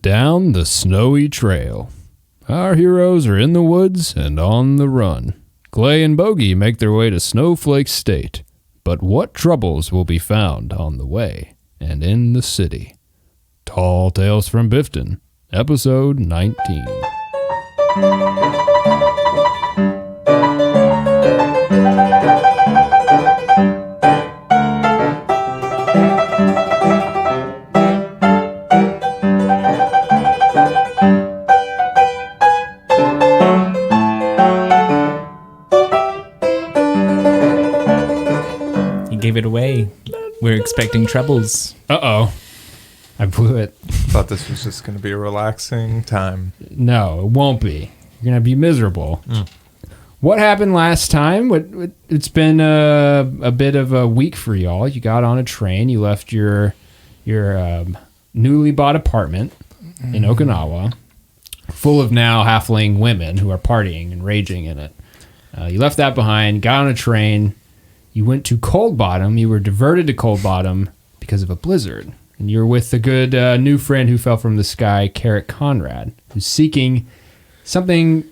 Down the snowy trail. Our heroes are in the woods and on the run. Clay and Bogi make their way to Snowflake State. But what troubles will be found on the way and in the city? Tall Tales from Biffton, Episode 19. Gave it away. We're expecting troubles. Uh-oh. I blew it. Thought this was just going to be a relaxing time. No, it won't be. You're going to be miserable. What happened last time? It's been a bit of a week for y'all. You got on a train. You left your newly bought apartment in Okinawa, full of now halfling women who are partying and raging in it. You left that behind, got on a train. You went to Cold Bottom. You were diverted to Cold Bottom because of a blizzard. And you were with the good new friend who fell from the sky, Carrot Conrad, who's seeking something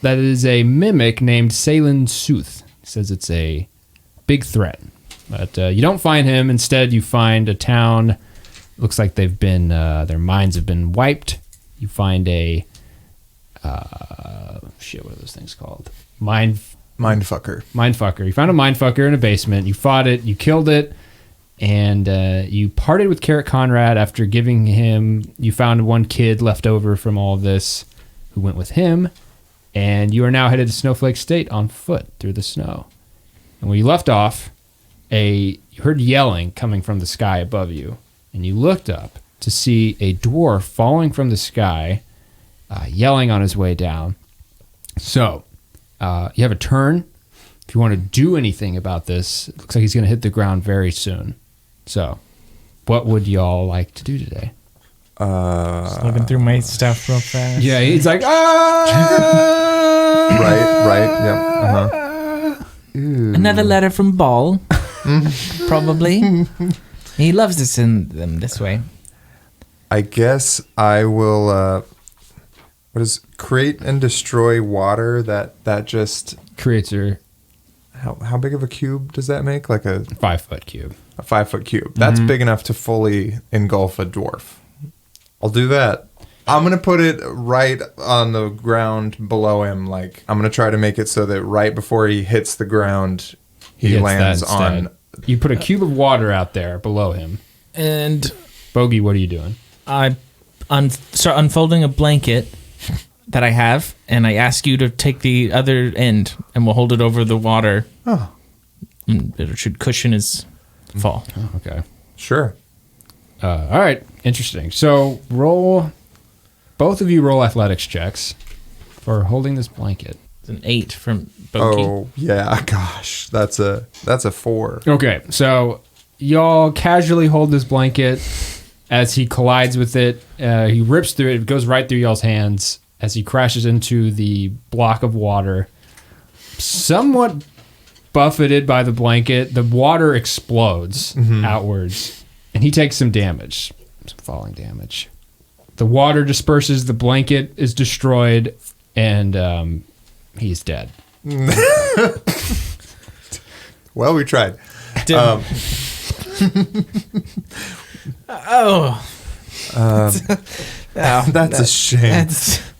that is a mimic named Salen Sooth. He says it's a big threat. But you don't find him. Instead, you find a town. Looks like they've been their minds have been wiped. You find a what are those things called? Mindfucker. You found a mindfucker in a basement. You fought it. You killed it. And you parted with Carrot Conrad after giving him... You found one kid left over from all of this who went with him. And you are now headed to Snowflake State on foot through the snow. And when you left off, you heard yelling coming from the sky above you. And you looked up to see a dwarf falling from the sky, yelling on his way down. So... you have a turn. If you want to do anything about this, it looks like he's going to hit the ground very soon. So, what would y'all like to do today? Just looking through my stuff real fast. Yeah, he's like, right, yep, Another letter from Ball, probably. He loves to send them this way. I guess I will, create and destroy water that just... creates her How big of a cube does that make? Like a 5-foot cube. A 5-foot cube. That's big enough to fully engulf a dwarf. I'll do that. I'm going to put it right on the ground below him. Like, I'm going to try to make it so that right before he hits the ground, he lands on... You put a cube of water out there below him. And... Bogi, what are you doing? I start unfolding a blanket that I have, and I ask you to take the other end, and we'll hold it over the water. Oh. And it should cushion his fall. Oh, okay. Sure. All right. Interesting. So both of you roll athletics checks for holding this blanket. It's an 8 from Bogi. Oh, yeah. Gosh, that's a 4. Okay. So y'all casually hold this blanket as he collides with it. He rips through it. It goes right through y'all's hands as he crashes into the block of water. Somewhat buffeted by the blanket, the water explodes outwards, and he takes some damage, some falling damage. The water disperses, the blanket is destroyed, and he's dead. Well, we tried. That's a shame.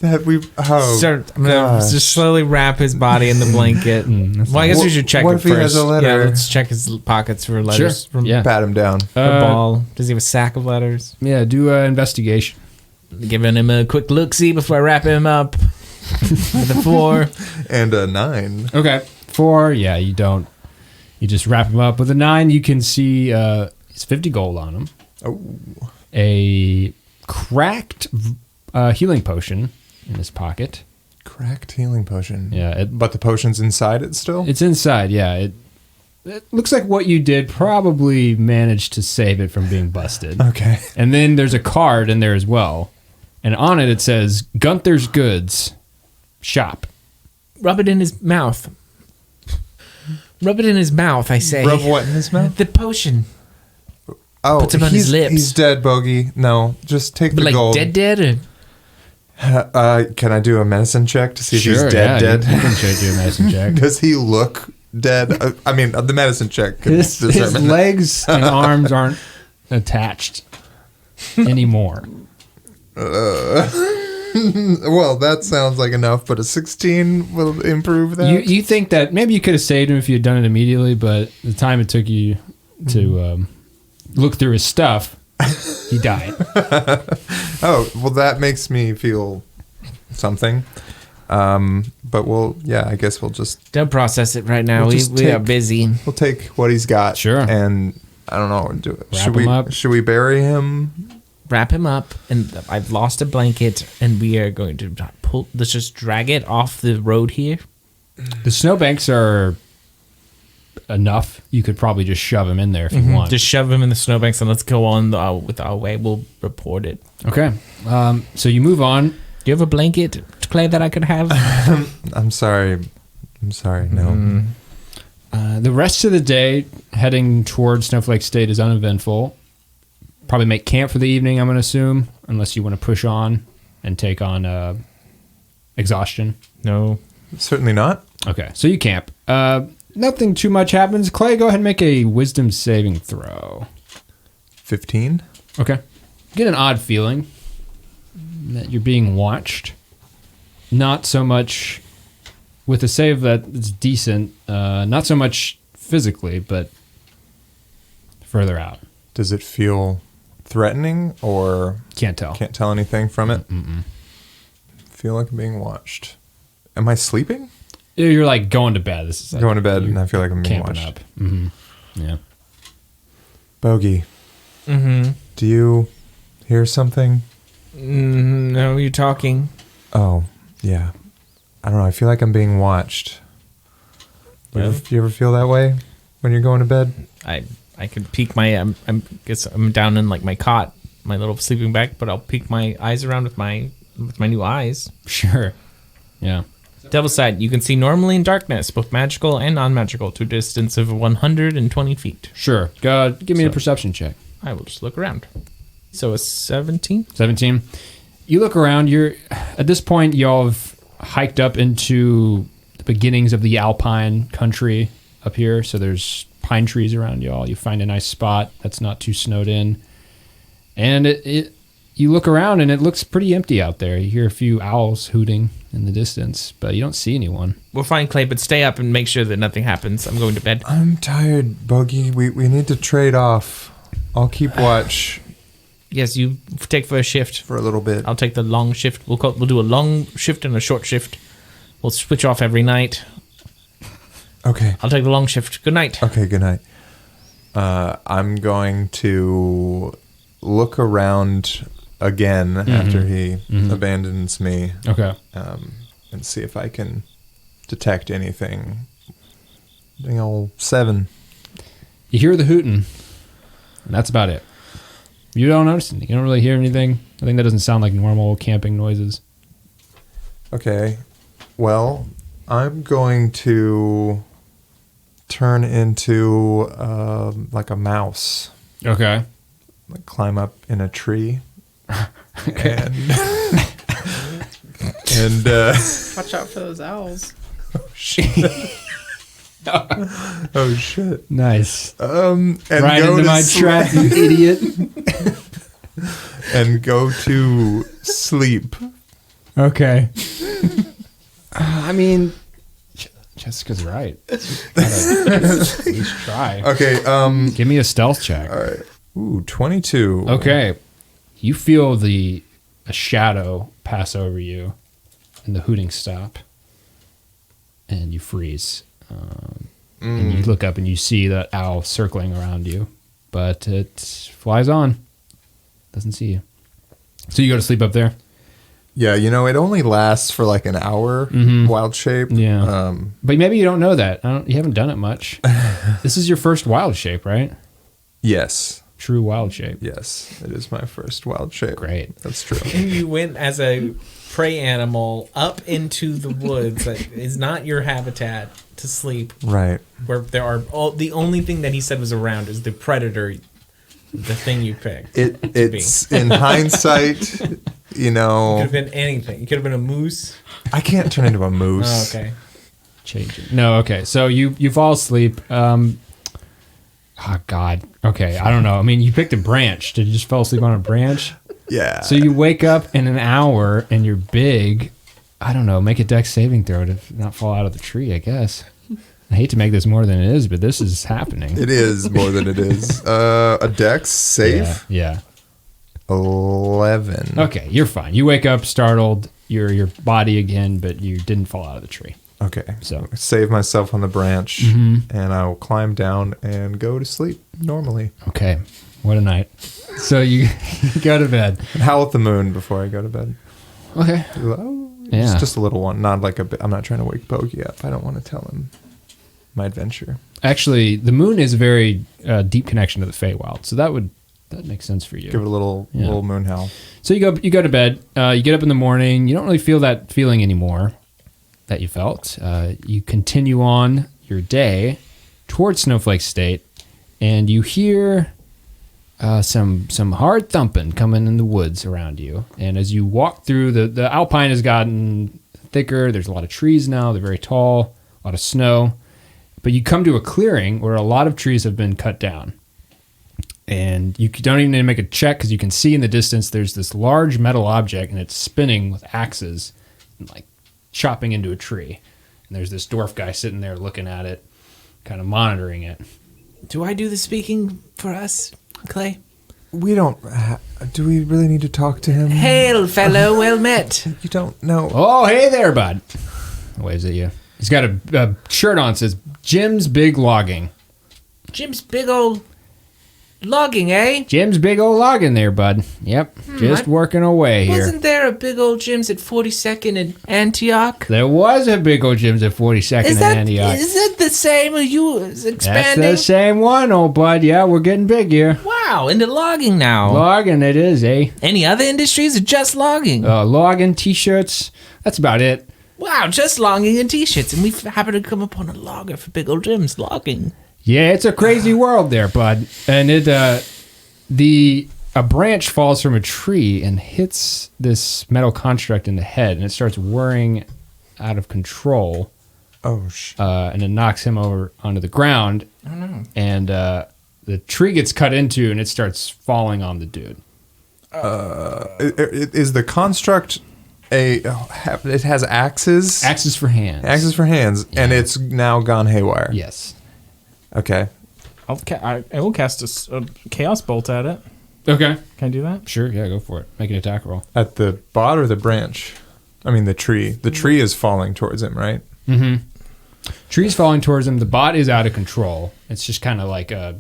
I'm gonna just slowly wrap his body in the blanket. Well, I guess we should check what it if he first. has a letter? Yeah, let's check his pockets for letters. Sure. Yeah. Pat him down. A ball. Does he have a sack of letters? Yeah, do an investigation. Giving him a quick look-see before I wrap him up. With a 4. And a 9. Okay. 4, yeah, you don't. You just wrap him up. With a 9, you can see it's 50 gold on him. Oh. A cracked healing potion in his pocket. Cracked healing potion. Yeah. But the potion's inside it still? It's inside, yeah. It looks like what you did probably managed to save it from being busted. Okay. And then there's a card in there as well. And on it says, Gunther's Goods Shop. Rub it in his mouth. Rub it in his mouth, I say. Rub what in his mouth? The potion. Oh, Puts it on his lips. He's dead, Bogi. No, just take But the like gold. dead? Or? Can I do a medicine check to see if Sure, he's dead? You can do a medicine check. Does he look dead? I mean, the medicine check can His determine that. legs and arms aren't attached anymore. Well, that sounds like enough, but a 16 will improve that. You think that maybe you could have saved him if you had done it immediately, but the time it took you to look through his stuff, he died. Oh, well, that makes me feel something. But I guess we'll just Don't process it right now. We'll We are busy. we'll take what he's got. Sure. And I don't know. Wrap him up. Should we bury him? Wrap him up, and I've lost a blanket, and we are going to let's just drag it off the road here. The snowbanks are enough. You could probably just shove him in there if you want. Just shove him in the snowbanks, and let's go on with our way. We'll report it. Okay. So you move on. Do you have a blanket, Clay, that I could have? I'm sorry. No. The rest of the day, heading towards Snowflake State is uneventful. Probably make camp for the evening, I'm going to assume, unless you want to push on and take on exhaustion. No. Certainly not. Okay, so you camp. Nothing too much happens. Clay, go ahead and make a wisdom saving throw. 15. Okay. You get an odd feeling that you're being watched. Not so much with a save that's decent, not so much physically, but further out. Does it feel threatening or Can't tell. can't tell anything from it? Feel like I'm being watched. Am I sleeping? You're like going to bed. This is like Going to bed and I feel like I'm being camping watched. up. Mm-hmm. Yeah. Bogi, Mm-hmm. do you hear something? No, you're talking. Oh, yeah. I don't know. I feel like I'm being watched. Do you ever feel that way when you're going to bed? I could peek my I guess I'm down in like my cot, my little sleeping bag, but I'll peek my eyes around with my new eyes. Sure. Yeah. Devil's side, you can see normally in darkness, both magical and non-magical, to a distance of 120 feet. Sure. Go give me a perception check. I will just look around. So a 17? 17. You look around. At this point, y'all have hiked up into the beginnings of the alpine country up here. So there's pine trees around y'all. You find a nice spot that's not too snowed in. And you look around and it looks pretty empty out there. You hear a few owls hooting in the distance, but you don't see anyone. We're fine, Clay, but stay up and make sure that nothing happens. I'm going to bed. I'm tired, Bogi. We need to trade off. I'll keep watch Yes, you take first shift. for a little bit. I'll take the long shift. We'll do a long shift and a short shift. We'll switch off every night. Okay. I'll take the long shift. Good night. Okay, good night. I'm going to look around again after he abandons me Okay. and see if I can detect anything. Dang old 7. You hear the hooting, and that's about it. You don't notice anything. You don't really hear anything. I think that doesn't sound like normal camping noises. Okay. Well, I'm going to turn into like a mouse. Okay. Like climb up in a tree. And Watch out for those owls. oh shit. Nice. And Right go into to my trap, you idiot. and go to sleep. Okay. I mean, Jessica's right. At least try. Okay, Give me a stealth check. all right. Ooh, 22. Okay. You feel a shadow pass over you, and the hooting stop, and you freeze. And you look up and you see that owl circling around you, but it flies on. Doesn't see you. So you go to sleep up there? Yeah, it only lasts for like an hour, wild shape. Yeah. But maybe you don't know that. You haven't done it much. This is your first wild shape, right? Yes. True wild shape. Yes, it is my first wild shape. Great. That's true. You went as a prey animal up into the woods that is not your habitat to sleep, Right. where there are the only thing that he said was around is the predator the thing you picked. It's in hindsight, you know. It could have been anything. It could have been a moose. I can't turn into a moose. Oh, okay. Changing. No, okay. So you fall asleep. Oh God. Okay, I don't know. I mean, you picked a branch. Did you just fall asleep on a branch? Yeah. So you wake up in an hour and you're big. I don't know. Make a dex saving throw to not fall out of the tree, I guess. I hate to make this more than it is, but this is happening. It is more than it is. A dex save? Yeah. 11. Okay, you're fine. You wake up startled. You're your body again, but you didn't fall out of the tree. Okay. So save myself on the branch, and I will climb down and go to sleep normally. okay, what a night. So you go to bed. And howl at the moon before I go to bed. Okay. It's just a little one, not like I'm not trying to wake Bogi up. I don't want to tell him my adventure. Actually, the moon is a very deep connection to the Feywild, so that makes sense for you. Give it a little moon howl. So you go to bed. You get up in the morning. You don't really feel that feeling anymore that you felt. You continue on your day towards Snowflake State, and you hear some hard thumping coming in the woods around you. And as you walk through, the alpine has gotten thicker. There's a lot of trees now. They're very tall. A lot of snow. But you come to a clearing where a lot of trees have been cut down. And you don't even need to make a check because you can see in the distance there's this large metal object and it's spinning with axes and like chopping into a tree. And there's this dwarf guy sitting there looking at it, kind of monitoring it. Do I do the speaking for us, Clay? We don't. Do we really need to talk to him? Hail, fellow, well met. You don't know. Oh, hey there, bud. Waves at you. He's got a shirt on that says Jim's Big Logging. Jim's big old logging, eh? Jim's Big Old Logging there, bud. Yep, just working away here. Wasn't there a big old Jim's at 42nd and Antioch? There was a Big Old Jim's at 42nd and Antioch. Is that the same? Are you expanding? That's the same one, old bud. Yeah, we're getting big here. Wow, into logging now. Logging it is, eh? Any other industries or just logging? Logging, t-shirts. That's about it. Wow, just logging and t-shirts. And we happen to come upon a logger for Big Old Jim's logging. Yeah, it's a crazy world there, bud. And a branch falls from a tree and hits this metal construct in the head, and it starts whirring out of control. Oh, and it knocks him over onto the ground. I don't know. And the tree gets cut into, and it starts falling on the dude. Is the construct it has axes? Axes for hands. Axes for hands, and it's now gone haywire. Yes. Okay. I will cast a chaos bolt at it. Okay. Can I do that? Sure, yeah, go for it. Make an attack roll. At the bot or the branch? I mean, the tree. The tree is falling towards him, right? Mm-hmm. Tree's falling towards him. The bot is out of control. It's just kind of like a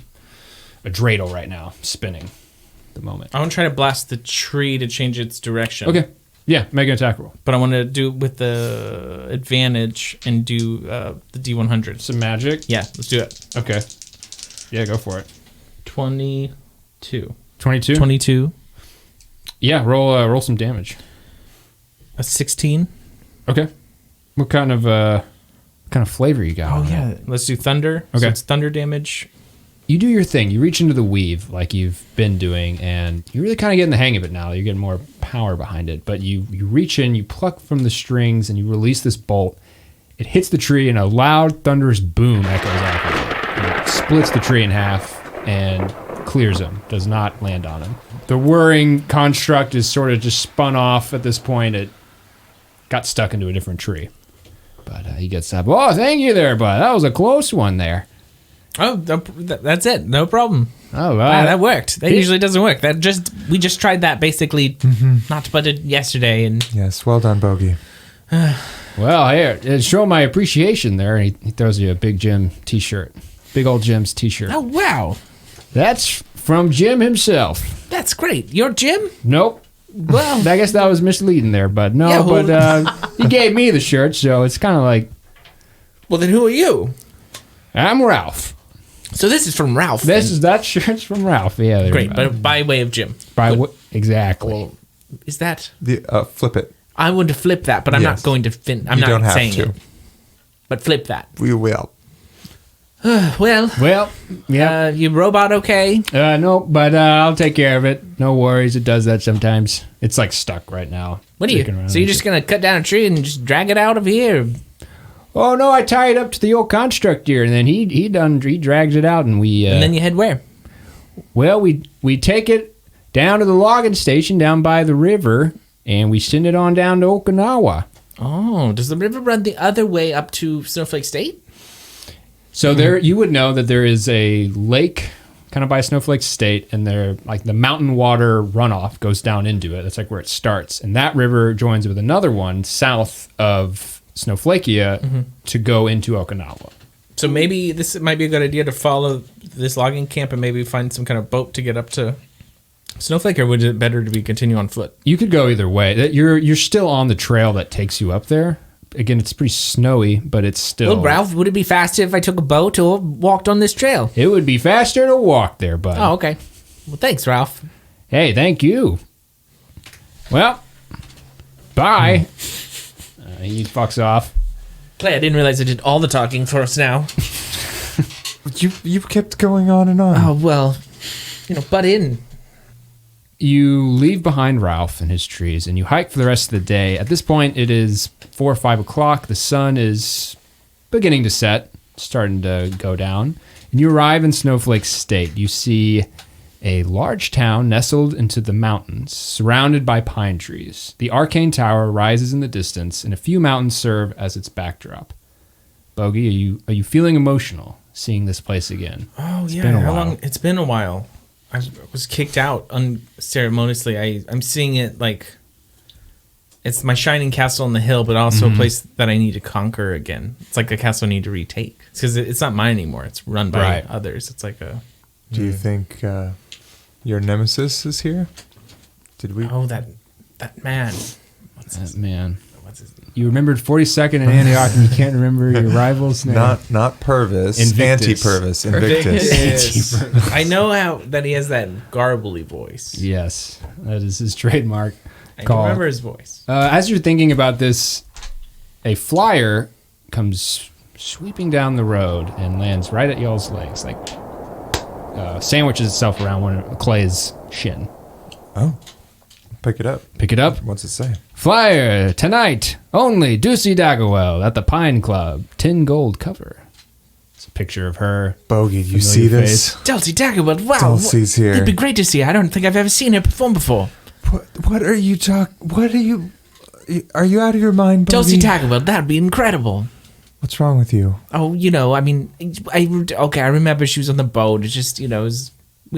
dreidel right now, spinning at the moment. I want to try to blast the tree to change its direction. Okay. Yeah, make an attack roll. But I want to do it with the advantage and do the D100. Some magic? Yeah, let's do it. Okay. Yeah, go for it. 22. 22? 22. Yeah, roll some damage. A 16. Okay. What kind of flavor you got? Oh, on yeah. it? Let's do thunder. Okay. So it's thunder damage. You do your thing. You reach into the weave like you've been doing, and you're really kind of getting the hang of it now. You're getting more power behind it. But you reach in, you pluck from the strings, and you release this bolt. It hits the tree, and a loud, thunderous boom echoes off of it. And it splits the tree in half and clears him. Does not land on him. The whirring construct is sort of just spun off at this point. It got stuck into a different tree. But he gets up. Oh, thank you there, bud. That was a close one there. Oh, that's it. No problem. Oh, Wow, that worked. That usually doesn't work. We just tried that basically not but yesterday, and Yes, well done, Bogi. Well, here, show my appreciation there. And he throws you a Big Jim t-shirt. Big old Jim's t-shirt. oh wow, That's from Jim himself. that's great. You're Jim. Nope. Well, I guess that was misleading there, but no, Yeah, well- he gave me the shirt, so it's kind of like, well then who are you? I'm Ralph. So this is from Ralph. That shirt's from Ralph. Yeah, there great, you go. but by way of Jim. Exactly. Well, is that? Flip it. I want to flip that, but I'm Yes. not going to. I'm You not don't have saying to. it. But flip that. We will. Well, yeah. Your robot okay? No, but I'll take care of it. No worries. It does that sometimes. It's like stuck right now. What are you? Kicking around So you're and just shit. gonna cut down a tree and just drag it out of here? Oh no, I tie it up to the old construct here, and then he drags it out, and we. And then you head where? Well, we take it down to the logging station down by the river, and we send it on down to Okinawa. Oh, does the river run the other way up to Snowflake State? So there, you would know that there is a lake kind of by Snowflake State, and there, like the mountain water runoff goes down into it. That's like where it starts, and that river joins with another one south of Snowflakia to go into Okinawa. So maybe this might be a good idea to follow this logging camp and maybe find some kind of boat to get up to Snowflake, or would it better to be continue on foot? You could go either way. You're still on the trail that takes you up there. Again, it's pretty snowy, but it's still. Well, Ralph, would it be faster if I took a boat or walked on this trail? It would be faster to walk there, bud. Oh, okay. Well, thanks, Ralph. Hey, thank you. Well, bye. He fucks off. Clay, I didn't realize I did all the talking for us now. You kept going on and on. Oh, well, butt in. You leave behind Ralph and his trees, and you hike for the rest of the day. At this point, it is 4 or 5 o'clock. The sun is beginning to set, starting to go down. And you arrive in Snowflake State. You see a large town nestled into the mountains, surrounded by pine trees. The arcane tower rises in the distance, and a few mountains serve as its backdrop. Bogi, are you feeling emotional seeing this place again? Oh, It's yeah. been a How while. long? It's been a while. I was kicked out unceremoniously. I'm seeing it like it's my shining castle on the hill, but also a place that I need to conquer again. It's like a castle I need to retake. It's because it's not mine anymore. It's run by Right. others. It's like a... Do you think your nemesis is here? Did we? Oh, that man. Man. What's his name? You remembered 42nd in Antioch, and you can't remember your rival's name. Not Purvis. Invictus. Anti-Purvis. Invictus. I know how that he has that garbly voice. Yes, that is his trademark. I call. remember his voice. As you're thinking about this, a flyer comes sweeping down the road and lands right at y'all's legs, like sandwiches itself around one of Clay's shin. Oh. Pick it up. Pick it up. What's it say? Flyer tonight only. Dulce Daggerweld at the Pine Club. 10 gold cover. It's a picture of her. Bogi, do Familiar you see this? face. Dulce Daggerweld, wow. Dulce's here. It'd be great to see her. I don't think I've ever seen her perform before. What are you What are you? Are you out of your mind, Bogi? Dulce Daggerweld, that'd be incredible. What's wrong with you? Oh, I remember she was on the boat. It's just, we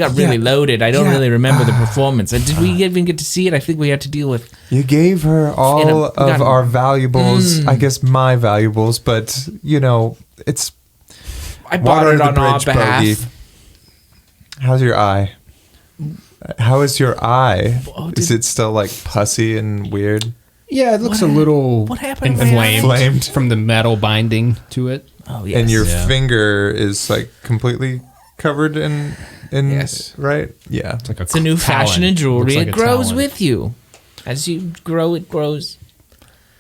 got really Yeah. loaded. I don't Yeah. really remember the performance. And did we even get to see it? I think we had to deal with... You gave her all of our valuables. I guess my valuables, but it's I bought water it under the on our bridge, behalf. Bogi. How's your eye? How is your eye? Oh, Is it still like pussy and weird? Yeah, it looks a little what happened to my eye? inflamed from the metal binding to it. Oh, yes. And your Yeah. finger is like completely covered in Yes. right? Yeah. It's like It's a new fashion in jewelry. Looks like It a grows talon. with you. As you grow, it grows.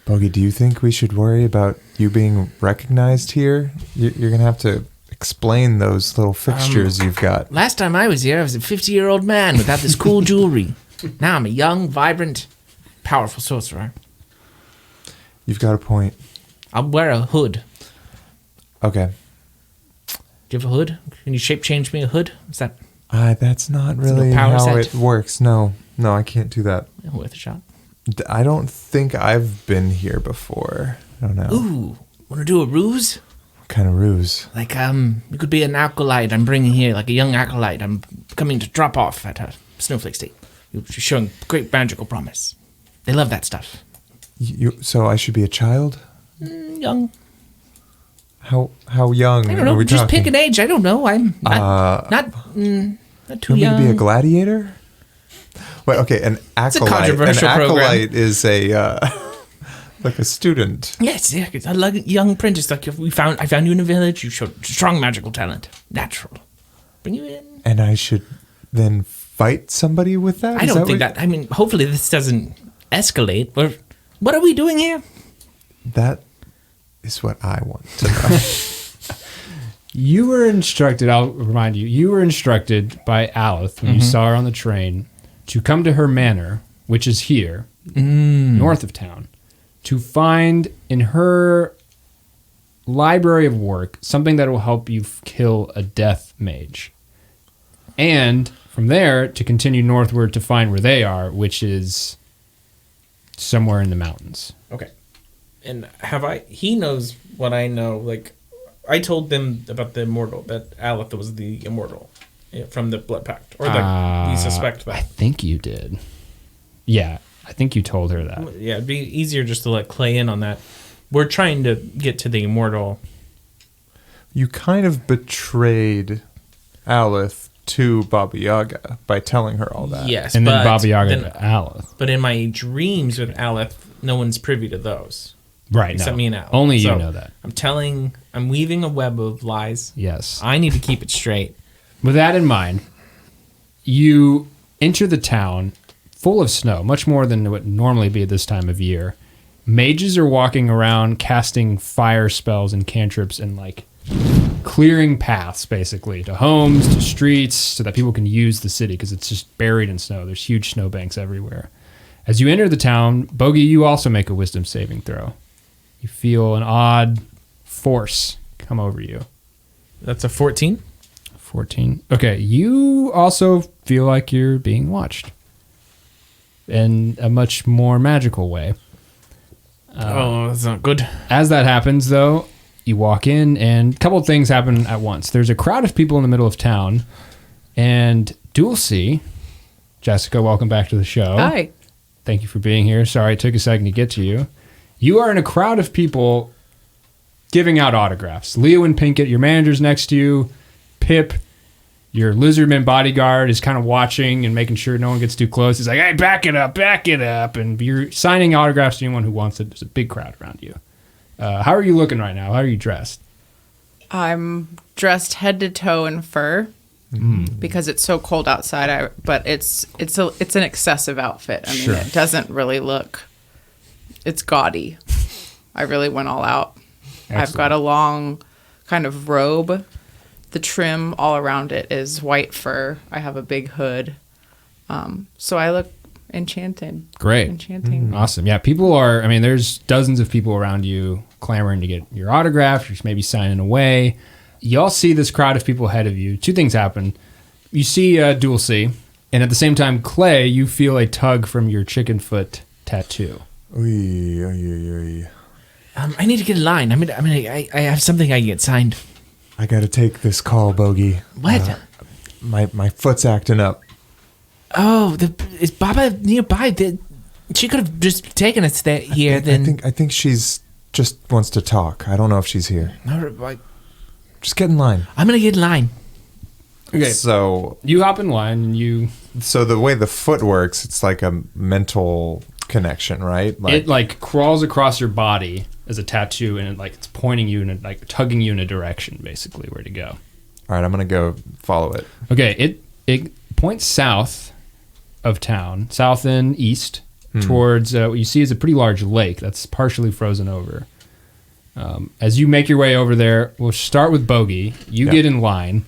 Bogi, do you think we should worry about you being recognized here? You're gonna have to explain those little fixtures you've got. Last time I was here, I was a 50-year-old man without this cool jewelry. Now I'm a young, vibrant, powerful sorcerer. You've got a point. I'll wear a hood. Okay. Do you have a hood? Can you shape change me a hood? Is that That's not really power how set? it works. No, I can't do that. worth a shot? I don't think I've been here before. I don't know. Ooh, want to do a ruse? What kind of ruse? Like, you could be an acolyte I'm bringing here, like a young acolyte I'm coming to drop off at Snowflake State. You're showing great magical promise. They love that stuff. So I should be a child? Young. How young I don't are know. we Just talking? pick an age. I don't know. I'm not too You want young. me to be a gladiator? Wait, okay, an acolyte. controversial an program. acolyte is a like a student. Yes, yeah, it's a young apprentice. Like I found you in a village. You showed strong magical talent. Natural. Bring you in. And I should then fight somebody with that? I don't think that. I mean, hopefully this doesn't escalate. What are we doing here? That is what I want to know. You were instructed, I'll remind you, you were instructed by Alith when you saw her on the train to come to her manor, which is here, north of town, to find in her library of work something that will help you kill a death mage. And from there, to continue northward to find where they are, which is somewhere in the mountains. Okay. And he knows what I know, like, I told them about the immortal, that Alith was the immortal from the Blood Pact. Or we suspect that. I think you did. Yeah, I think you told her that. Yeah, it'd be easier just to let Clay in on that. We're trying to get to the immortal. You kind of betrayed Alith to Baba Yaga by telling her all that. Yes, And then but Baba Yaga to Alith. But in my dreams with Alith, no one's privy to those. Right, Except me and Alith. Only So you know that. I'm weaving a web of lies. Yes. I need to keep it straight. With that in mind, you enter the town full of snow, much more than it would normally be at this time of year. Mages are walking around casting fire spells and cantrips and like clearing paths basically to homes, to streets, so that people can use the city because it's just buried in snow. There's huge snowbanks everywhere. As you enter the town, Bogi, you also make a wisdom saving throw. You feel an odd force come over you. That's a 14? 14. Okay, you also feel like you're being watched in a much more magical way. That's not good. As that happens, though, you walk in, and a couple of things happen at once. There's a crowd of people in the middle of town, and Dulce, Jessica, welcome back to the show. Hi. Thank you for being here. Sorry it took a second to get to you. You are in a crowd of people giving out autographs. Leo and Pinkett, your manager's next to you. Pip, your lizardman bodyguard, is kind of watching and making sure no one gets too close. He's like, hey, back it up. And you're signing autographs to anyone who wants it. There's a big crowd around you. How are you looking right now? How are you dressed? I'm dressed head to toe in fur because it's so cold outside. But it's an excessive outfit. I mean, Sure. It doesn't really look. It's gaudy. I really went all out. Excellent. I've got a long kind of robe. The trim all around it is white fur. I have a big hood. So I look enchanted. Great. Enchanting. Awesome. Yeah, people are, I mean, there's dozens of people around you clamoring to get your autograph, or maybe signing away. You all see this crowd of people ahead of you. Two things happen. You see Dulce, and at the same time, Clay, you feel a tug from your chicken foot tattoo. I I need to get in line. I have something I can get signed. gotta take this call, Bogi. What? My foot's acting up. Is Baba nearby? She could have just taken us here. I think she's just wants to talk. I don't know if she's here. Just get in line. I'm gonna get in line. Okay. So You hop in line, and the way the foot works, it's like a mental connection, right? it crawls across your body as a tattoo, and it's pointing you and tugging you in a direction, basically, where to go. All right, I'm gonna go follow it. Okay, it points south of town, south and east, towards what you see is a pretty large lake that's partially frozen over. As you make your way over there, we'll start with Bogi. You get in line,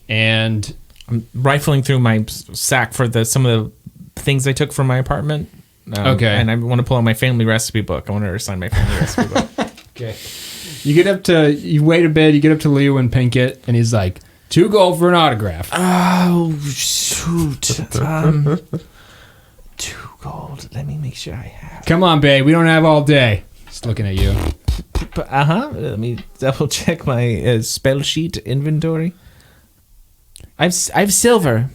and I'm rifling through my sack for some of the things I took from my apartment. Okay. And I want to pull out my family recipe book. I want her to sign my family recipe book. okay, you wait a bit. You get up to Leo and Pinkett, and he's like, 2 gold for an autograph. Oh, shoot. 2 gold. Let me make sure I have. Come on, babe. We don't have all day. Just looking at you. Let me double check my spell sheet inventory. I've silver.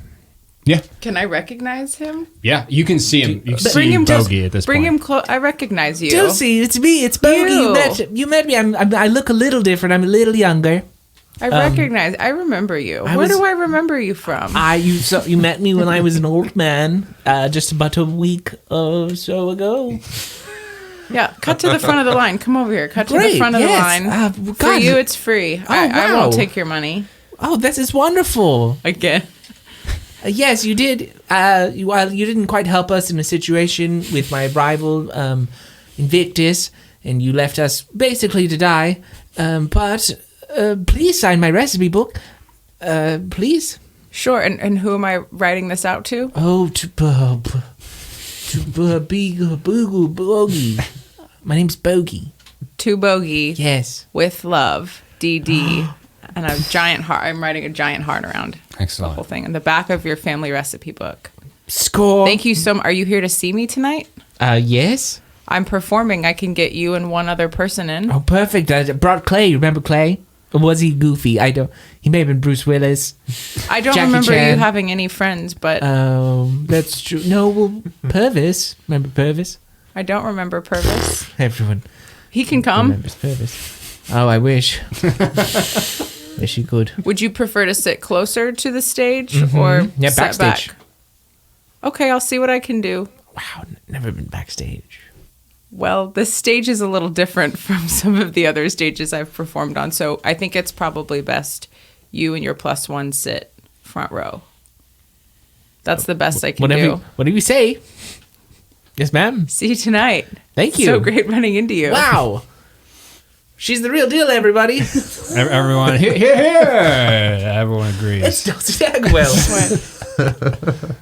Yeah. Can I recognize him? Yeah, you can see him. You can Bring see him Bogi at this Bring point. him close. I recognize you. Dulce, it's me. It's Bogi. You. You met me. I look a little different. I'm a little younger. I recognize. I remember you. Where do I remember you from? You met me when I was an old man, just about a week or so ago. Yeah, cut to the front of the line. Come over here. Cut to the Great, front of the yes. line. For God. you, it's free. I wow. won't take your money. Oh, this is wonderful. Again. Yes, you did. While you didn't quite help us in a situation with my rival, Invictus, and you left us basically to die. But please sign my recipe book. Please. Sure. And who am I writing this out to? Oh, to Bogi. My name's Bogi. To Bogi. Yes. With love, DD. And a giant heart. I'm writing a giant heart around Excellent. the whole thing. In the back of your family recipe book. Score. Thank you so much. Are you here to see me tonight? Yes. I'm performing. I can get you and one other person in. Oh, perfect. I brought Clay. Remember Clay? Or was he Goofy? I don't. He may have been Bruce Willis. I don't Jackie remember Chan. you having any friends, but That's true. No, well, Purvis. Remember Purvis? I don't remember Purvis. Everyone He can come. remembers Purvis. Oh, I wish. Wish you could. Would you prefer to sit closer to the stage or Yeah, sit backstage. back? Okay, I'll see what I can do. Wow, never been backstage. Well, this stage is a little different from some of the other stages I've performed on, so I think it's probably best you and your +1 sit front row. That's the best I can do. Whatever you say. Yes, ma'am. See you tonight. Thank you. So great running into you. Wow. She's the real deal, everybody. Everyone, here. Everyone agrees. It's Dulce Daggerweld. What?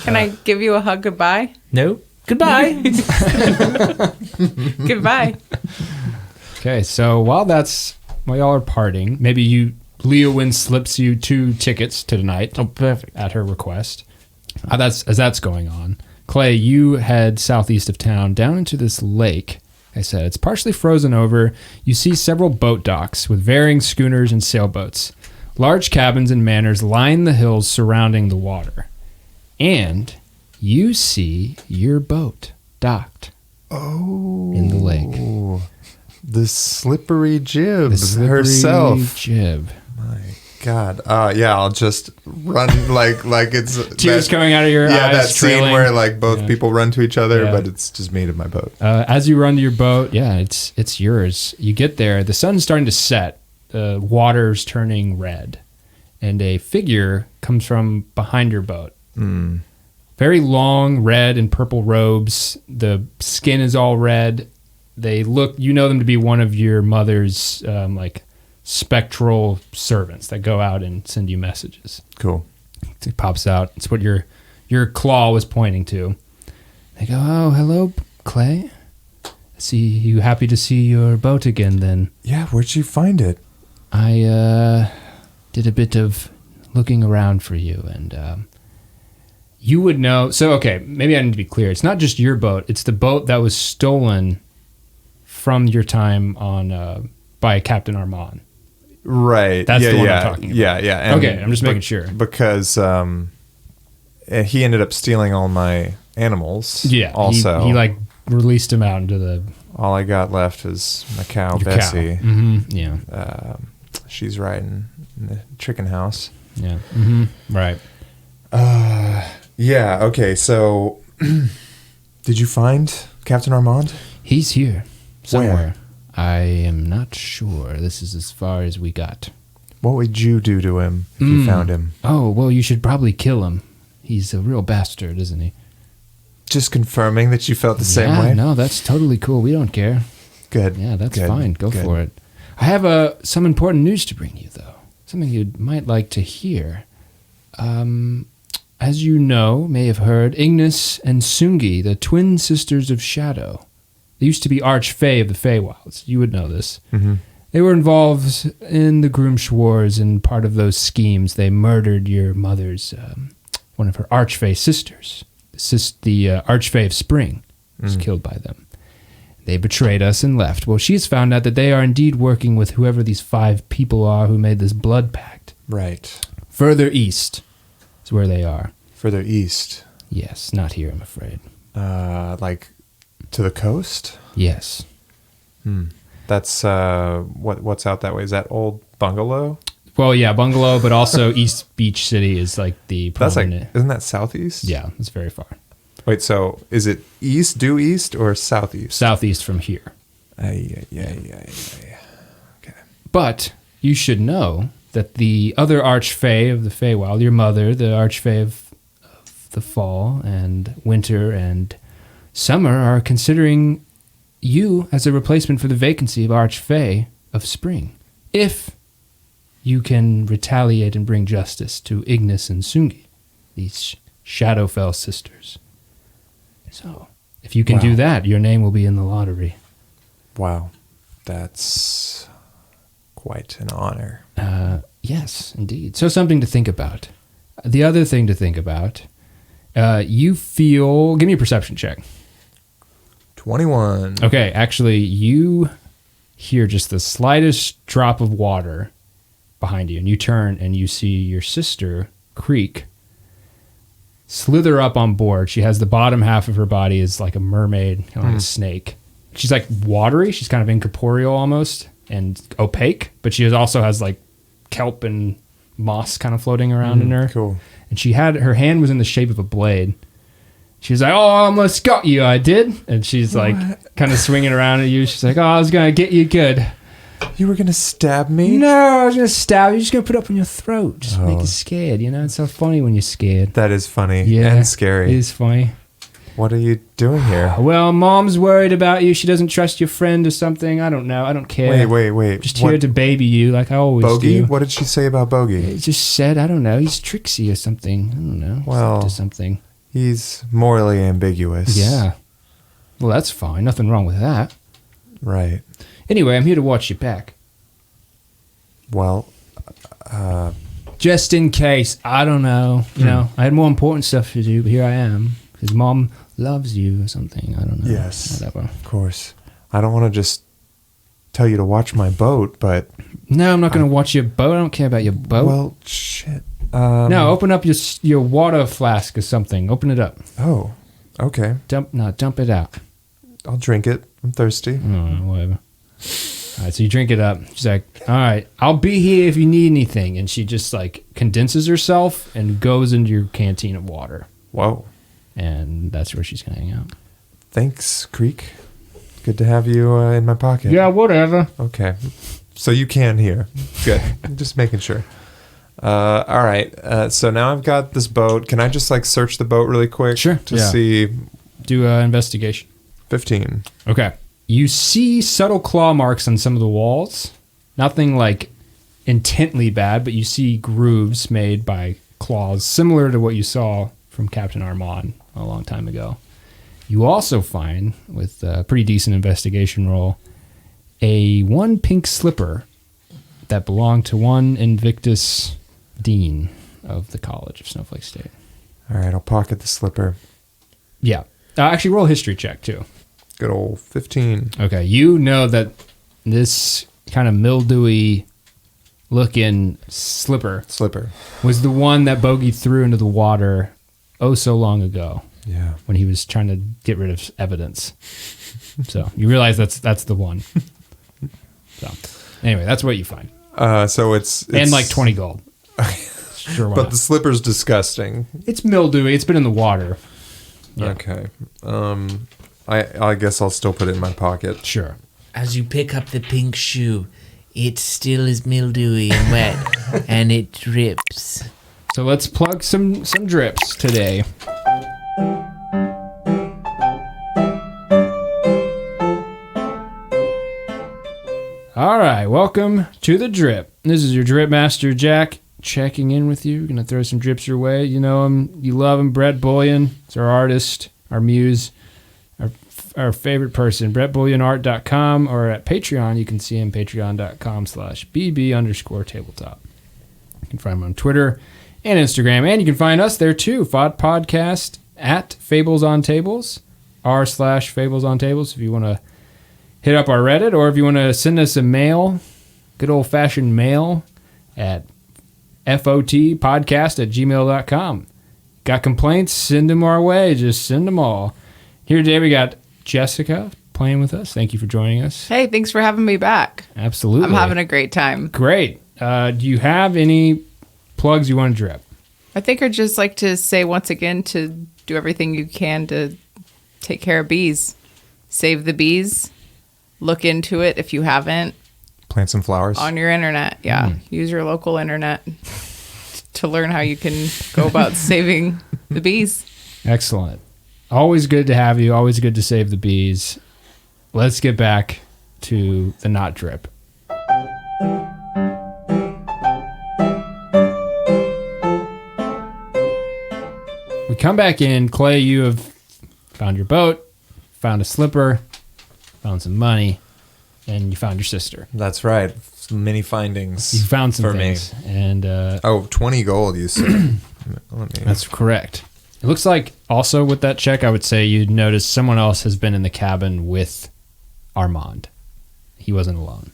Can I give you a hug goodbye? No. Goodbye. Goodbye. Okay, so while y'all are parting, maybe Leowyn slips you 2 tickets to tonight. Oh, perfect. At her request. As that's going on, Clay, you head southeast of town down into this lake. Like I said, it's partially frozen over. You see several boat docks with varying schooners and sailboats. Large cabins and manors line the hills surrounding the water. And you see your boat docked in the lake. The slippery jib The slippery herself. jib. My God. Yeah, I'll just run like it's Tears coming out of your eyes. Yeah, that scene trailing. where like both people run to each other, Yeah. but it's just me to my boat. As you run to your boat, it's yours. You get there. The sun's starting to set. The water's turning red, and a figure comes from behind your boat. Very long red and purple robes. The skin is all red. They look. You know them to be one of your mother's like spectral servants that go out and send you messages. Cool. It pops out. It's what your claw was pointing to. They go, "Oh, hello, Clay. See you. Happy to see your boat again, then." Yeah, where'd you find it? I did a bit of looking around for you, and you would know. So, okay, maybe I need to be clear. It's not just your boat. It's the boat that was stolen from your time on by Captain Armand. Right. That's yeah, the one yeah, I'm talking about. Yeah, yeah. And Okay, I'm just making sure. Because he ended up stealing all my animals. Yeah. Also, he like released him out into the all I got left is my cow, your Bessie. cow. Mm-hmm. Yeah. She's riding in the chicken house. Yeah. Mm-hmm. Right. Yeah. Okay. So, did you find Captain Armand? He's here somewhere. Where? I am not sure. This is as far as we got. What would you do to him if you found him? Oh, well, you should probably kill him. He's a real bastard, isn't he? Just confirming that you felt the same way. No, that's totally cool. We don't care. Good. Yeah, that's Good. fine. Go Good. for it. I have some important news to bring you, though. Something you might like to hear. As you may have heard, Ignis and Sungi, the twin sisters of Shadow. They used to be arch-fae of the Feywilds. You would know this. Mm-hmm. They were involved in the Groomsh Wars, and part of those schemes, they murdered your mother's, one of her arch-fae sisters. The arch-fae of Spring was killed by them. They betrayed us and left. Well, she's found out that they are indeed working with whoever these 5 people are who made this blood pact. Right. Further east is where they are. Further east. Yes, not here, I'm afraid. Like to the coast. Yes. That's what's out that way. Is that old bungalow? Well, yeah, bungalow, but also East Beach City is like the That's like, prominent. isn't that southeast? Yeah, it's very far. Wait, so is it due east or southeast? Southeast from here. Yeah. Okay. But you should know that the other archfey of the Feywild, your mother, the archfey of the fall and winter and summer, are considering you as a replacement for the vacancy of archfey of spring. If you can retaliate and bring justice to Ignis and Sungi, these Shadowfell sisters. So, if you can do that, your name will be in the lottery. Wow. That's quite an honor. Yes, indeed. So something to think about. The other thing to think about, you feel... Give me a perception check. 21. Okay, actually, you hear just the slightest drop of water behind you, and you turn and you see your sister, Creek, slither up on board. She has the bottom half of her body is like a mermaid, kind of like a snake. She's like watery. She's kind of incorporeal almost and opaque, but she also has like kelp and moss kind of floating around in her. Cool. And she had her hand was in the shape of a blade. She's like, "Oh, I almost got you, I did." And she's like kind of swinging around at you. She's like, "Oh, I was going to get you good." You were going to stab me? No, I was going to stab you. You're just going to put it up in your throat. Just make you scared, you know? It's so funny when you're scared. That is funny Yeah, and scary. It is funny. What are you doing here? Well, Mom's worried about you. She doesn't trust your friend or something. I don't know. I don't care. Wait. Just here to baby you like I always Bogi? do. What did she say about Bogi? It just said, I don't know, he's tricksy or something. I don't know. He's Well, up to something. He's morally ambiguous. Yeah. Well, that's fine. Nothing wrong with that. Right. Anyway, I'm here to watch your back. Well, Just in case. I don't know. You know, I had more important stuff to do, but here I am. Because Mom loves you or something. I don't know. yes. Whatever. Of course. I don't want to just tell you to watch my boat, but... No, I'm not going to watch your boat. I don't care about your boat. Well, shit. No, open up your water flask or something. Open it up. Oh, okay. Dump it out. I'll drink it. I'm thirsty. Whatever. All right, so you drink it up. She's like, "All right, I'll be here if you need anything." And she just like condenses herself and goes into your canteen of water. Whoa. And that's where she's going to hang out. Thanks, Creek. Good to have you in my pocket. Yeah, whatever. Okay. So you can hear. Good. Just making sure. All right. So now I've got this boat. Can I just like search the boat really quick? Sure. To Yeah. see. Do an investigation. 15. Okay. You see subtle claw marks on some of the walls. Nothing like intently bad, but you see grooves made by claws similar to what you saw from Captain Armand a long time ago. You also find, with a pretty decent investigation roll, one pink slipper that belonged to one Invictus Dean of the College of Snowflake State. All right. I'll pocket the slipper. Yeah. Actually, roll a history check, too. Good old 15. Okay, you know that this kind of mildewy looking slipper was the one that Bogi threw into the water so long ago. Yeah. When he was trying to get rid of evidence. So you realize that's the one. So anyway, that's what you find. So it's and like 20 gold. Sure, but the slipper's disgusting. It's mildewy. It's been in the water. Yeah. Okay. I guess I'll still put it in my pocket. Sure. As you pick up the pink shoe, it still is mildewy and wet, and it drips. So let's plug some drips today. All right, welcome to the drip. This is your drip master, Jack, checking in with you. Gonna throw some drips your way. You know him, you love him. Brett Bullion, it's our artist, our muse, our favorite person. BrettBullionArt.com, or at Patreon. You can see him, patreon.com/BB_tabletop. You can find him on Twitter and Instagram, and you can find us there too. FOD Podcast at Fables on Tables, r/Fables on Tables, if you want to hit up our Reddit, or if you want to send us a mail, good old-fashioned mail at FOTpodcast@gmail.com. Got complaints? Send them our way. Just send them all. Here today we got Jessica playing with us. Thank you for joining us. Hey, thanks for having me back. Absolutely. I'm having a great time. Great. Do you have any plugs you want to drip? I think I'd just like to say once again to do everything you can to take care of bees. Save the bees. Look into it if you haven't. Plant some flowers. On your internet, yeah. Use your local internet to learn how you can go about saving the bees. Excellent. Always good to have you. Always good to save the bees. Let's get back to the not drip. We come back in. Clay, you have found your boat, found a slipper, found some money, and you found your sister. That's right. Many findings. You found some for things. me. And 20 gold, you said. that's correct. It looks like also with that check, I would say you'd notice someone else has been in the cabin with Armand. He wasn't alone.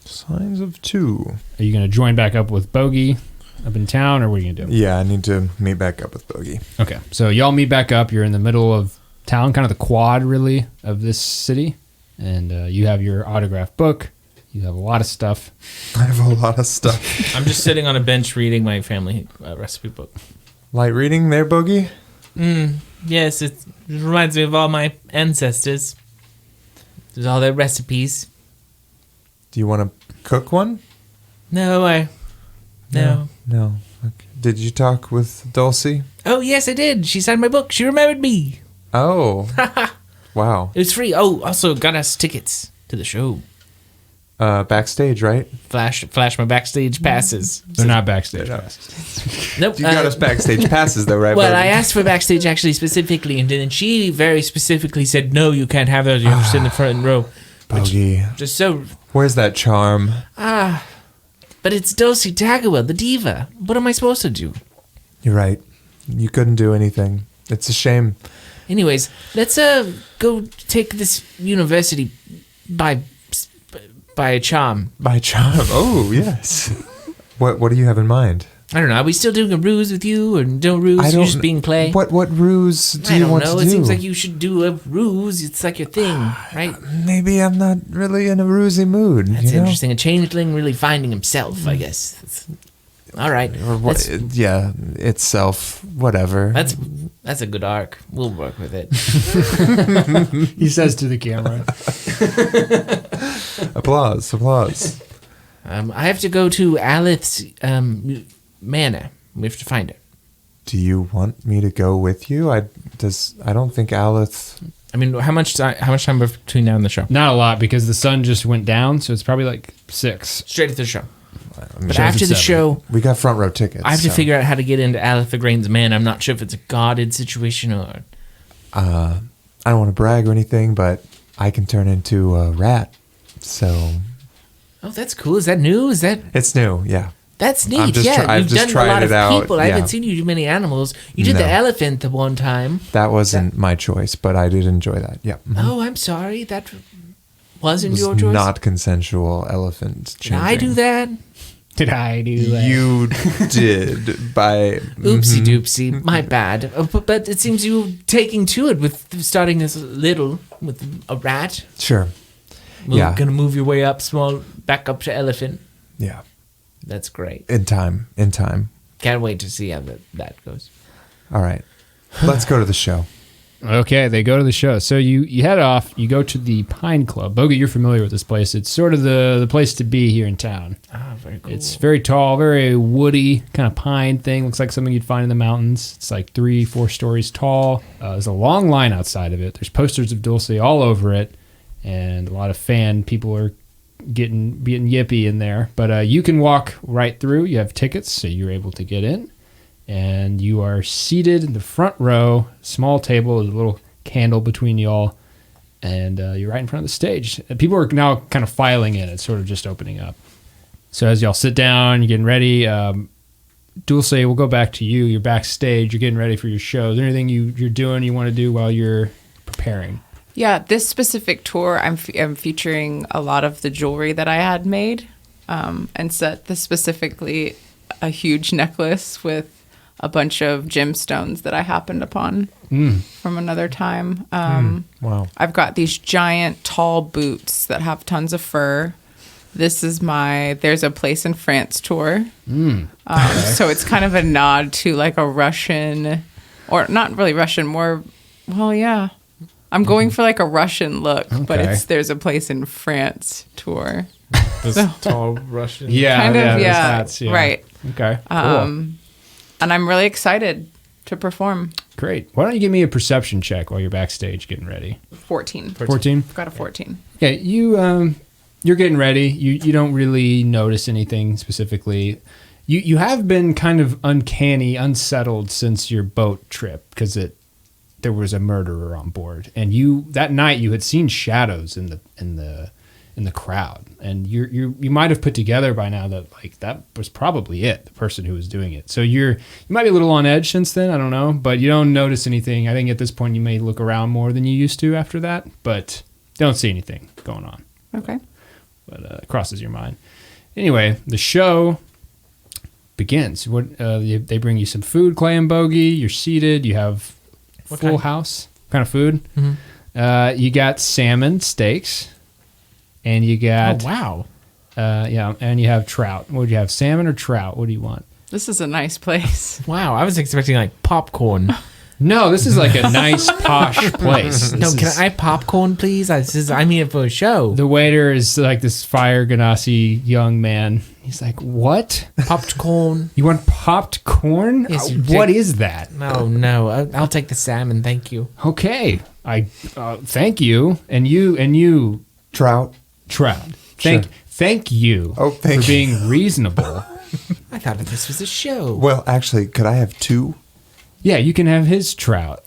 Signs of 2. Are you going to join back up with Bogi up in town, or what are you going to do? Yeah, I need to meet back up with Bogi. Okay, so y'all meet back up. You're in the middle of town, kind of the quad, really, of this city. And you have your autograph book. You have a lot of stuff. I have a lot of stuff. I'm just sitting on a bench reading my family recipe book. Light reading there, Bogi? Yes, it reminds me of all my ancestors. There's all their recipes. Do you want to cook one? No. No. Okay. Did you talk with Dulce? Oh, yes, I did. She signed my book. She remembered me. Oh. Wow. It was free. Oh, also got us tickets to the show. Backstage, right? Flash my backstage passes. They're not backstage passes. Nope. You got us backstage passes, though, right? Well, Bogi? I asked for backstage actually specifically, and then she very specifically said, no, you can't have those. You have to sit in the front row. Bogi. Just so... Where's that charm? But it's Dulce Daggerweld, the diva. What am I supposed to do? You're right. You couldn't do anything. It's a shame. Anyways, let's go take this university by charm. By charm. Oh, yes. What do you have in mind? I don't know. Are we still doing a ruse with you, or no ruse? You're just being Clay. What ruse do I you don't want know. to It do? seems like you should do a ruse. It's like your thing, right? Maybe I'm not really in a rusey mood. That's you know? interesting. A changeling really finding himself, I guess. All right. Or what? Yeah, itself. Whatever. That's a good arc. We'll work with it. He says to the camera. Applause. I have to go to Aleth's manor. We have to find her. Do you want me to go with you? I don't think Aleth. I mean, how much time between now and the show? Not a lot, because the sun just went down, so it's probably like 6. Straight at the show. But Show's after at the 7. show, We got front row tickets. I have to figure out how to get into Aleth the Grain's man. I'm not sure if it's a guarded situation or... I don't want to brag or anything, but I can turn into a rat. So Oh, that's cool. Is that new? it's new. Yeah. That's neat. I've just Yeah, I've you've just done a tried lot it of out. people. I Yeah. haven't seen you do many animals. You did No. the elephant the one time. That wasn't my choice, but I did enjoy that. Yeah. Oh, I'm sorry. That wasn't It your was choice. not consensual elephant Did I do changing. that? Did I do that? You did by Oopsie doopsie. My bad. But it seems you taking to it with starting as little with a rat. Sure. Yeah. Gonna move your way up small, back up to elephant. Yeah. That's great. In time. Can't wait to see how that goes. All right. Let's go to the show. Okay, they go to the show. So you head off. You go to the Pine Club. Bogi, you're familiar with this place. It's sort of the place to be here in town. Ah, very cool. It's very tall, very woody, kind of pine thing. Looks like something you'd find in the mountains. It's like 3-4 stories tall. There's a long line outside of it. There's posters of Dulce all over it, and a lot of fan people are getting yippy in there. But you can walk right through. You have tickets, so you're able to get in. And you are seated in the front row, small table, there's a little candle between y'all, and you're right in front of the stage. People are now kind of filing in. It's sort of just opening up. So as y'all sit down, you're getting ready. Dulce, we'll go back to you. You're backstage. You're getting ready for your show. Is there anything you're doing you want to do while you're preparing? Yeah, this specific tour, I'm featuring a lot of the jewelry that I had made, and set this specifically a huge necklace with a bunch of gemstones that I happened upon from another time. Wow. I've got these giant tall boots that have tons of fur. This is There's a Place in France tour. So it's kind of a nod to like a Russian, or not really Russian, more, well, yeah. I'm going for like a Russian look, but Okay. There's a Place in France tour. This tall Russian. Yeah, Kind of, those yeah, hats, yeah. right. Okay, cool. And I'm really excited to perform. Great. Why don't you give me a perception check while you're backstage getting ready? 14. 14? I've got a 14. Yeah, you're getting ready. You don't really notice anything specifically. You have been kind of uncanny, unsettled since your boat trip because there was a murderer on board, and that night you had seen shadows in the crowd, and you might have put together by now that like that was probably the person who was doing it. So you might be a little on edge since then. I don't know, but you don't notice anything. I think at this point you may look around more than you used to after that, but don't see anything going on. Okay. But it crosses your mind. Anyway, the show begins. They bring you some food, Clay and Bogi. You're seated. You have full house. What kind of food? Mm-hmm. You got salmon steaks, and you got and you have trout. What would you have? Salmon or trout? What do you want? This is a nice place. Wow, I was expecting like popcorn. No, this is like a nice posh place. Can I have popcorn, please? I'm here for a show. The waiter is like this Fire Ganassi young man. He's like, what? Popped corn. You want popped corn? Yes, what is that? No. I'll take the salmon, thank you. Okay. Thank you. And you. Trout. Thank you thank for being reasonable. I thought this was a show. Well, actually, could I have 2? Yeah, you can have his trout.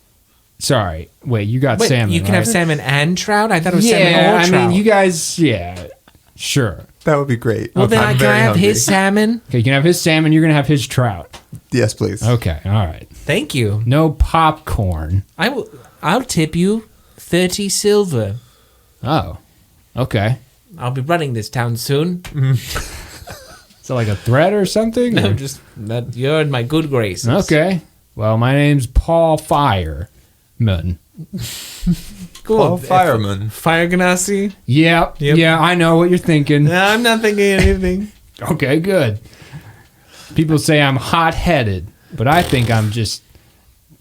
Sorry. Wait, you got salmon, you can have salmon and trout? I thought it was salmon or trout. I mean, you guys, sure. That would be great. Well, then can I have his salmon? Okay, you can have his salmon. You're going to have his trout. Yes, please. Okay, all right. Thank you. No popcorn. I'll tip you 30 silver. Oh, okay. I'll be running this town soon. Is it like a threat or something? No, or? just that you're in my good graces. Okay. Well, my name's Paul Fireman. Cool. Paul Fireman. Fire Ganassi? Yep. Yeah, I know what you're thinking. No, I'm not thinking anything. Okay, good. People say I'm hot-headed, but I think I'm just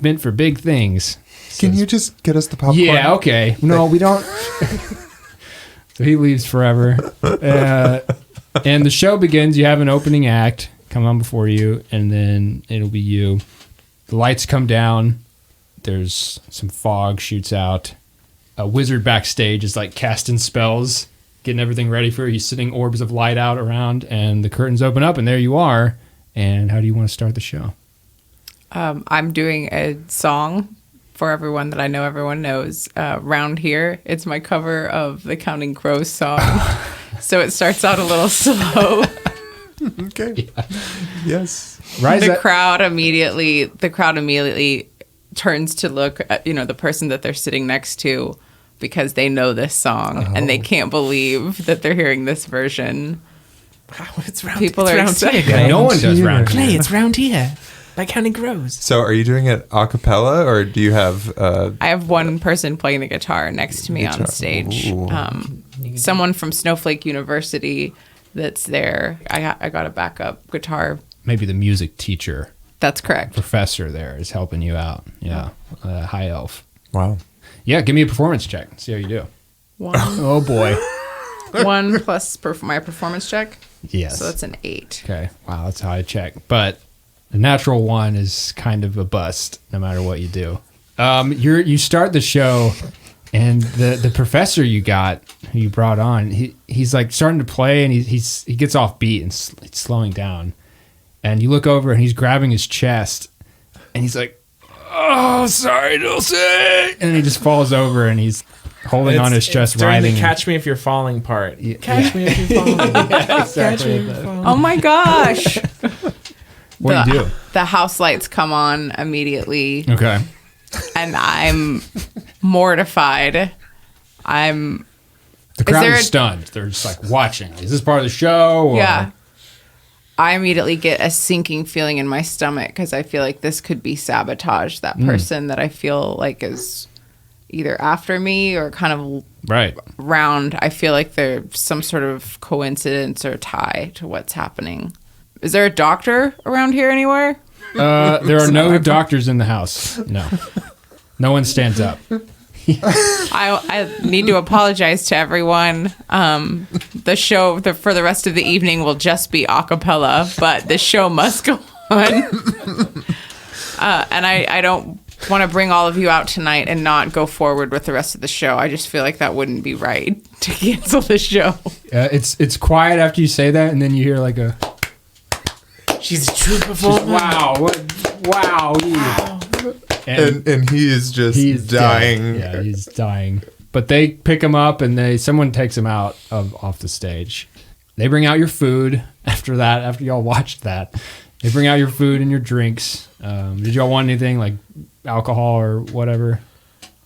meant for big things. Can you just get us the popcorn? Yeah, okay. No, we don't. So he leaves forever. And the show begins. You have an opening act come on before you, and then it'll be you. The lights come down. There's some fog shoots out. A wizard backstage is like casting spells, getting everything ready for you. He's sending orbs of light out around, and the curtains open up, and there you are. And how do you want to start the show? I'm doing a song for everyone that I know everyone knows. Round Here, it's my cover of the Counting Crows song. So it starts out a little slow. Okay. Yeah. Yes. Right. The crowd immediately turns to look at, the person that they're sitting next to because they know this song and they can't believe that they're hearing this version. Wow, it's round. People it's are round excited. here. No one does round Clay, here. it's round here. By Counting Crows. So are you doing it a cappella, or do you have... I have one person playing the guitar next to me on stage. Someone from Snowflake University that's there. I got a backup guitar. Maybe the music teacher. That's correct. Professor there is helping you out. Yeah. High elf. Wow. Yeah, give me a performance check. See how you do. 1 Oh, boy. 1 plus my performance check. Yes. So that's an 8. Okay. Wow, that's a high check. But the natural 1 is kind of a bust no matter what you do. You start the show, and the professor you brought on, he's like starting to play, and he gets off beat and it's slowing down. And you look over, and he's grabbing his chest, and he's like, "Oh, sorry, Dulce," and he just falls over, and he's holding on his chest, during writhing. the "Catch Me If You're Falling" part. Catch me if you're falling. Catch me if you're falling. Oh my gosh. What do you do? The house lights come on immediately, Okay. and I'm mortified. The crowd is stunned. They're just like watching. Is this part of the show? Or? Yeah. I immediately get a sinking feeling in my stomach because I feel like this could be sabotage. That person that I feel like is either after me or kind of Right. round. I feel like there's some sort of coincidence or tie to what's happening. Is there a doctor around here anywhere? There are no doctors in the house. No. No one stands up. I need to apologize to everyone. The show for the rest of the evening will just be a cappella, but the show must go on. And I don't want to bring all of you out tonight and not go forward with the rest of the show. I just feel like that wouldn't be right to cancel the show. It's quiet after you say that, and then you hear like a... She's a true performer. Wow. And he is just dying. Dead. Yeah, he's dying. But they pick him up and someone takes him out off the stage. They bring out your food after y'all watched that. They bring out your food and your drinks. Did y'all want anything like alcohol or whatever?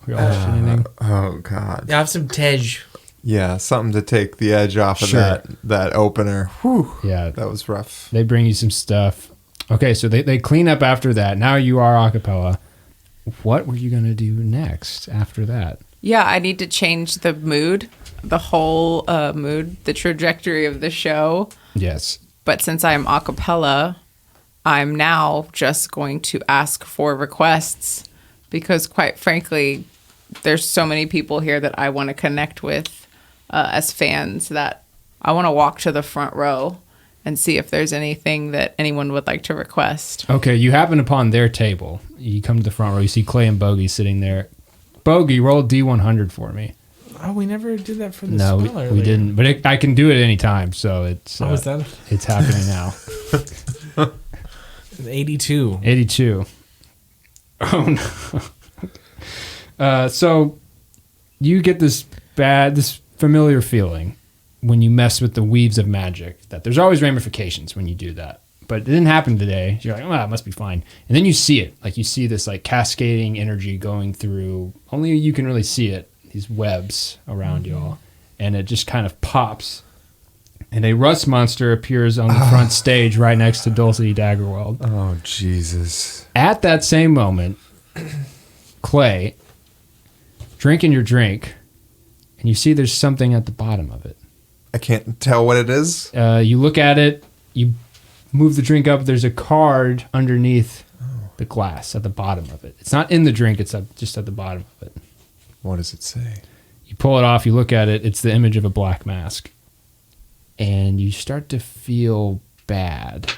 Anything? Oh God. I have some Tej. Yeah, something to take the edge off of that opener. Whew. Yeah, that was rough. They bring you some stuff. Okay, so they clean up after that. Now you are a cappella. What were you gonna do next after that? Yeah, I need to change the mood, the whole mood, the trajectory of the show. Yes. But since I'm a cappella, I'm now just going to ask for requests because, quite frankly, there's so many people here that I want to connect with as fans that I want to walk to the front row and see if there's anything that anyone would like to request. Okay, you happen upon their table. You come to the front row. You see Clay and Bogi sitting there. Bogi, roll D100 for me. Oh, we never did that for the No, spell earlier. we didn't. But I can do it anytime, so it's... What was that? It's happening now. 82. 82. Oh, no. So you get this familiar feeling when you mess with the weaves of magic that there's always ramifications when you do that. But it didn't happen today. You're like, oh, it must be fine. And then you see it. Like you see this like cascading energy going through. Only you can really see it. These webs around y'all. And it just kind of pops. And a rust monster appears on the front stage right next to Dulce Daggerweld. Oh, Jesus. At that same moment, Clay, drinking your drink, and you see there's something at the bottom of it. I can't tell what it is. You look at it, you move the drink up, there's a card underneath the glass at the bottom of it. It's not in the drink, it's just at the bottom of it. What does it say? You pull it off, you look at it, it's the image of a black mask. And you start to feel bad.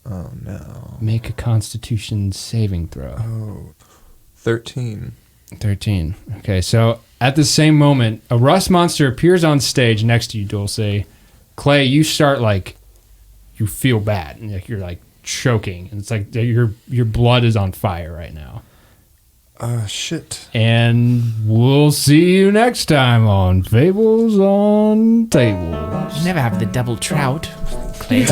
Oh, no. Make a Constitution saving throw. Oh, 13. 13. Okay, so at the same moment, a rust monster appears on stage next to you, Dulce. Clay, you start you feel bad. And you're choking. And it's like your blood is on fire right now. Shit. And we'll see you next time on Fables on Tables. Never have the double trout. Clay.